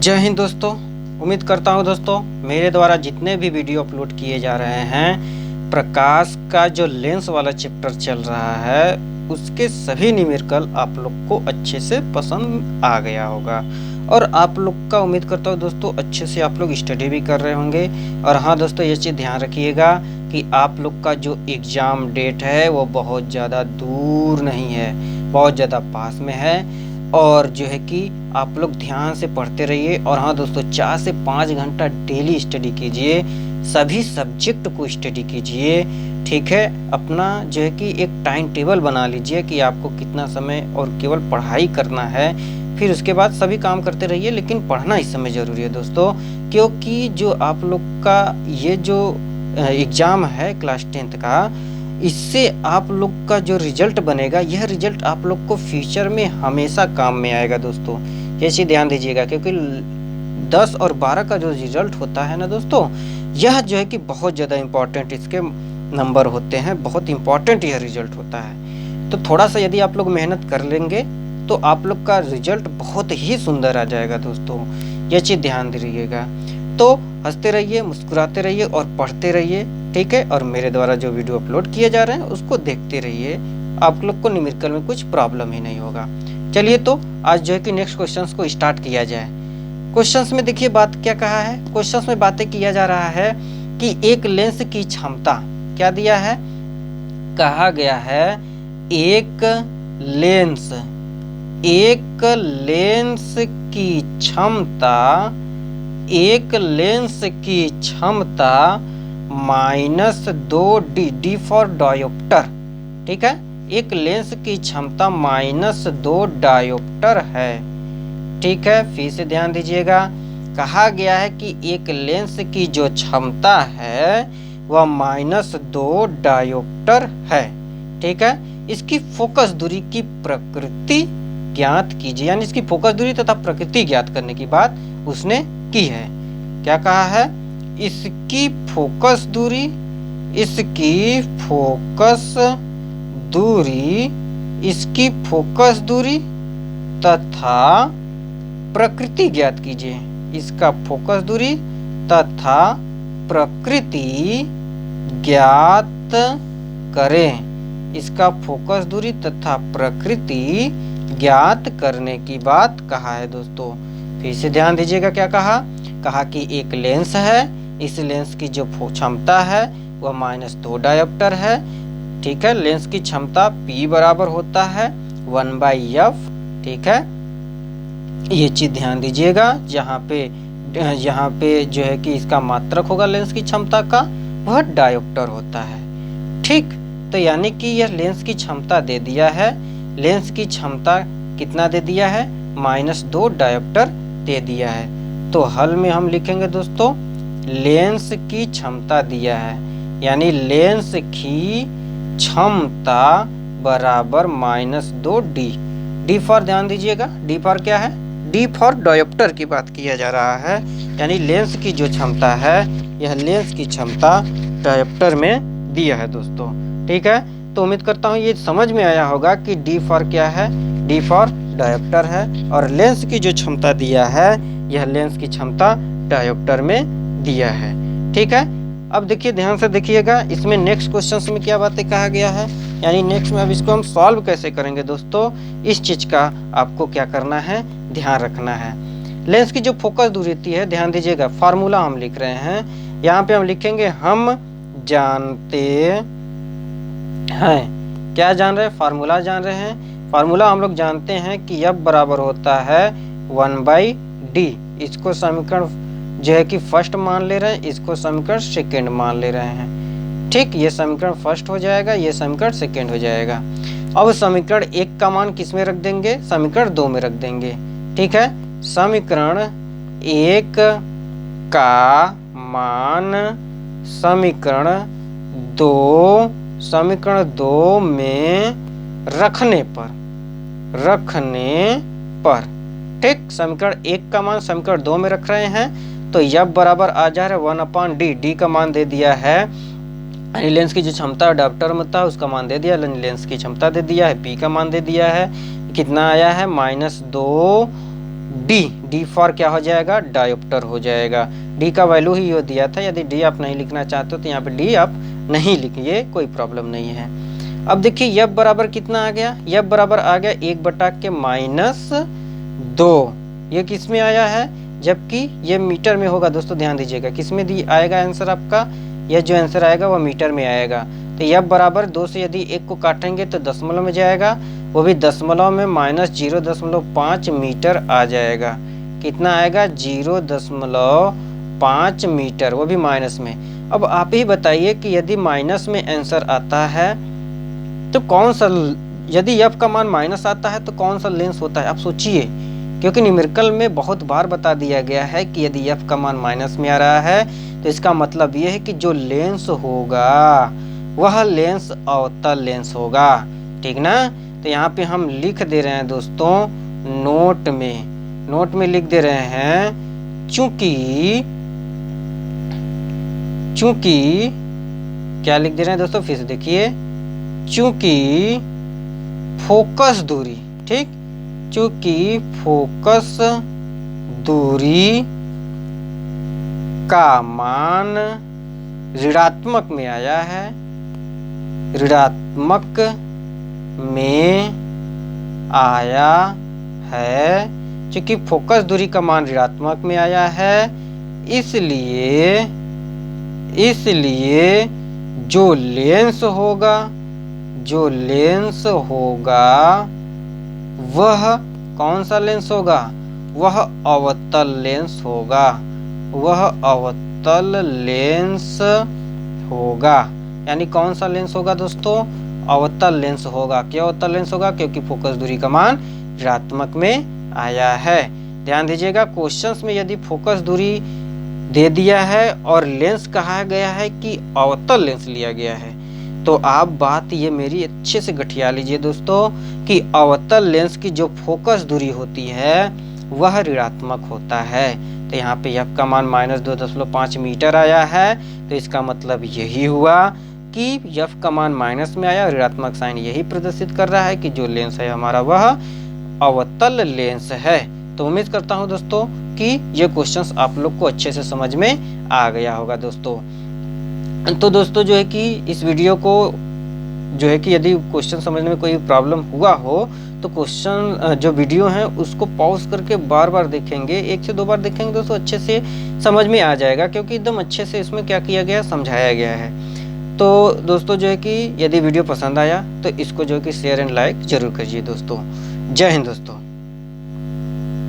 जय हिंद दोस्तों। उम्मीद करता हूँ दोस्तों मेरे द्वारा जितने भी वीडियो अपलोड किए जा रहे हैं, प्रकाश का जो लेंस वाला चैप्टर चल रहा है उसके सभी न्यूमेरिकल आप लोग को अच्छे से पसंद आ गया होगा और आप लोग का उम्मीद करता हूँ दोस्तों अच्छे से आप लोग स्टडी भी कर रहे होंगे। और हाँ दोस्तों, ये चीज़ ध्यान रखिएगा कि आप लोग का जो एग्ज़ाम डेट है वो बहुत ज़्यादा दूर नहीं है, बहुत ज़्यादा पास में है। और जो है कि आप लोग ध्यान से पढ़ते रहिए। और हाँ दोस्तों, 4 से 5 घंटा डेली स्टडी कीजिए, सभी सब्जेक्ट को स्टडी कीजिए, ठीक है। अपना जो है कि एक टाइम टेबल बना लीजिए कि आपको कितना समय और केवल पढ़ाई करना है, फिर उसके बाद सभी काम करते रहिए, लेकिन पढ़ना इस समय ज़रूरी है दोस्तों। क्योंकि जो आप लोग का ये जो एग्ज़ाम है क्लास 10th का, इससे आप लोग का जो रिजल्ट बनेगा, यह रिजल्ट आप लोग को फ्यूचर में हमेशा काम में आएगा दोस्तों। ये चीज़ ध्यान दीजिएगा, क्योंकि 10 और 12 का जो रिजल्ट होता है ना दोस्तों, यह जो है कि बहुत ज़्यादा इम्पॉर्टेंट इसके नंबर होते हैं, बहुत इम्पॉर्टेंट यह रिजल्ट होता है। तो थोड़ा सा यदि आप लोग मेहनत कर लेंगे तो आप लोग का रिजल्ट बहुत ही सुंदर आ जाएगा दोस्तों। ये चीज़ ध्यान दीजिएगा। तो हंसते रहिए, मुस्कुराते रहिए और पढ़ते रहिए, ठीक है। और मेरे द्वारा जो वीडियो अपलोड किए जा रहे हैं उसको देखते रहिए, आप लोग को न्यूमेरिकल में कुछ प्रॉब्लम ही नहीं होगा। चलिए तो आज जो है कि नेक्स्ट क्वेश्चंस को स्टार्ट किया जाए। क्वेश्चंस में देखिए बात क्या कहा है। क्वेश्चंस में बातें किया जा रहा है कि एक लेंस की क्षमता क्या दिया है। कहा गया है एक लेंस की क्षमता, एक लेंस की क्षमता -2D, D फॉर डायोप्टर, ठीक है। एक लेंस की क्षमता -2 डायोप्टर है, ठीक है। फिर से ध्यान दीजिएगा, कहा गया है कि एक लेंस की जो क्षमता है वह -2 डायोप्टर है, ठीक है। इसकी फोकस दूरी की प्रकृति ज्ञात कीजिए, यानी इसकी फोकस दूरी तथा प्रकृति ज्ञात करने की बात उसने की है। क्या कहा है, इसकी फोकस दूरी, इसकी फोकस दूरी तथा प्रकृति ज्ञात कीजिए। इसका फोकस दूरी तथा प्रकृति ज्ञात करें। इसका फोकस दूरी तथा प्रकृति ज्ञात करने की बात कहा है दोस्तों। फिर से ध्यान दीजिएगा, क्या कहा कि एक लेंस है, इस लेंस की जो क्षमता है वह -2 डायोप्टर है, ठीक है। लेंस की क्षमता P बराबर होता है 1/f, ठीक है। ये चीज ध्यान दीजिएगा। यहाँ पे जो है कि इसका मात्रक होगा लेंस की क्षमता का, वह डायोप्टर होता है, ठीक। तो यानी कि यह लेंस की क्षमता दे दिया है। लेंस की क्षमता कितना दे दिया है, -2 डायोप्टर दे दिया है। तो हल में हम लिखेंगे दोस्तों, लेंस की क्षमता दिया है, यानी लेंस की क्षमता बराबर -2D। D फॉर ध्यान दीजिएगा, D फॉर क्या है, D फॉर डायोप्टर की बात किया जा रहा है, यानी लेंस की जो क्षमता है यह लेंस की क्षमता डायोप्टर में दिया है दोस्तों, ठीक है। तो उम्मीद करता हूँ ये समझ में आया होगा कि D फॉर क्या है, D फॉर डायोप्टर है, और लेंस की जो क्षमता दिया है यह लेंस की क्षमता डायोप्टर में दिया है, ठीक है। अब देखिए, ध्यान से देखिएगा, इसमें नेक्स्ट क्वेश्चन में क्या बातें कहा गया है, यानी नेक्स्ट में अब इसको हम सॉल्व कैसे करेंगे दोस्तों, इस चीज का आपको क्या करना है, ध्यान रखना है। लेंस की जो फोकस दूरी होती है, ध्यान दीजिएगा, फार्मूला हम लिख रहे हैं, यहाँ पे हम लिखेंगे हम जानते हैं। क्या जान रहे हैं, फार्मूला जान रहे हैं। फार्मूला हम लोग जानते हैं कि F बराबर होता है 1/D। इसको समीकरण जो है कि फर्स्ट मान ले रहे हैं, इसको समीकरण सेकेंड मान ले रहे हैं, ठीक। ये समीकरण फर्स्ट हो जाएगा, ये समीकरण सेकेंड हो जाएगा। अब समीकरण 1 का मान किस में रख देंगे, समीकरण 2 में रख देंगे, ठीक है। समीकरण 1 का मान समीकरण 2 में रखने पर, ठीक। समीकरण 1 का मान समीकरण 2 में रख रहे हैं, तो F बराबर आ जा रहा है 1/D। D का मान दे दिया है, लेंस की जो क्षमता डायोप्टर में होता है उसका मान दे दिया, लेंस की क्षमता दे दिया है, P का मान दे दिया है, कितना आया है -2 डी फॉर क्या हो जाएगा, डायोप्टर हो जाएगा। डी का वैल्यू ही ये दिया था, यदि डी आप नहीं लिखना चाहते हो तो यहाँ पे डी आप नहीं लिखिए, कोई प्रॉब्लम नहीं है। अब देखिए एफ बराबर कितना आ गया, एफ बराबर आ गया 1/-2। ये किस में आया है, जबकि ये मीटर में होगा दोस्तों, ध्यान दीजिएगा किस में दी आएगा आंसर आपका, यह जो आंसर आएगा वह मीटर में आएगा। तो एफ बराबर 2 से यदि 1 को काटेंगे तो दशमलव में जाएगा, वो भी दशमलव में -0.5 मीटर आ जाएगा। कितना आएगा, 0.5 मीटर, वो भी माइनस में। अब आप ही बताइए कि यदि माइनस में आंसर आता है तो कौन सा, यदि एफ का मान माइनस आता है तो कौन सा लेंस होता है, आप सोचिए, क्योंकि न्यूमेरिकल में बहुत बार बता दिया गया है कि यदि एफ का मान माइनस में आ रहा है तो इसका मतलब ये है कि जो लेंस होगा वह लेंस अवतल लेंस होगा, ठीक ना। तो यहाँ पे हम लिख दे रहे हैं दोस्तों नोट में लिख दे रहे हैं, चूंकि क्या लिख दे रहे हैं दोस्तों, फिर से देखिए, चूंकि फोकस दूरी, ठीक, चूंकि फोकस दूरी का मान ऋणात्मक में आया है, ऋणात्मक में आया है, चूंकि फोकस दूरी का मान ऋणात्मक में आया है, इसलिए जो लेंस होगा वह कौन सा लेंस होगा, वह अवतल लेंस होगा, यानी कौन सा लेंस होगा दोस्तों, अवतल लेंस होगा। क्यों अवतल लेंस होगा, क्योंकि फोकस दूरी का मान ऋणात्मक में आया है। ध्यान दीजिएगा क्वेश्चंस में यदि फोकस दूरी दे दिया है और लेंस कहा गया है कि अवतल लेंस लिया गया है, तो आप बात ये मेरी अच्छे से गठिया लीजिए दोस्तों कि अवतल लेंस की जो फोकस दूरी होती है वह ऋणात्मक होता है। तो यहाँ पे एफ का मान -2.5 मीटर आया है, तो इसका मतलब यही हुआ कि एफ का मान माइनस में आया, ऋणात्मक साइन यही प्रदर्शित कर रहा है कि जो लेंस है हमारा वह अवतल लेंस है। तो उम्मीद करता हूँ दोस्तों कि ये क्वेश्चंस आप लोग को अच्छे से समझ में आ गया होगा दोस्तों। तो दोस्तों जो है कि इस वीडियो को जो है कि यदि क्वेश्चन समझने में कोई प्रॉब्लम हुआ हो तो क्वेश्चन जो वीडियो है उसको पॉज करके बार बार देखेंगे, 1 से 2 बार देखेंगे दोस्तों, अच्छे से समझ में आ जाएगा, क्योंकि एकदम अच्छे से इसमें क्या किया गया है, समझाया गया है। तो दोस्तों जो है कि यदि वीडियो पसंद आया तो इसको जो है कि शेयर एंड लाइक जरूर करिए दोस्तों। जय हिंद दोस्तों।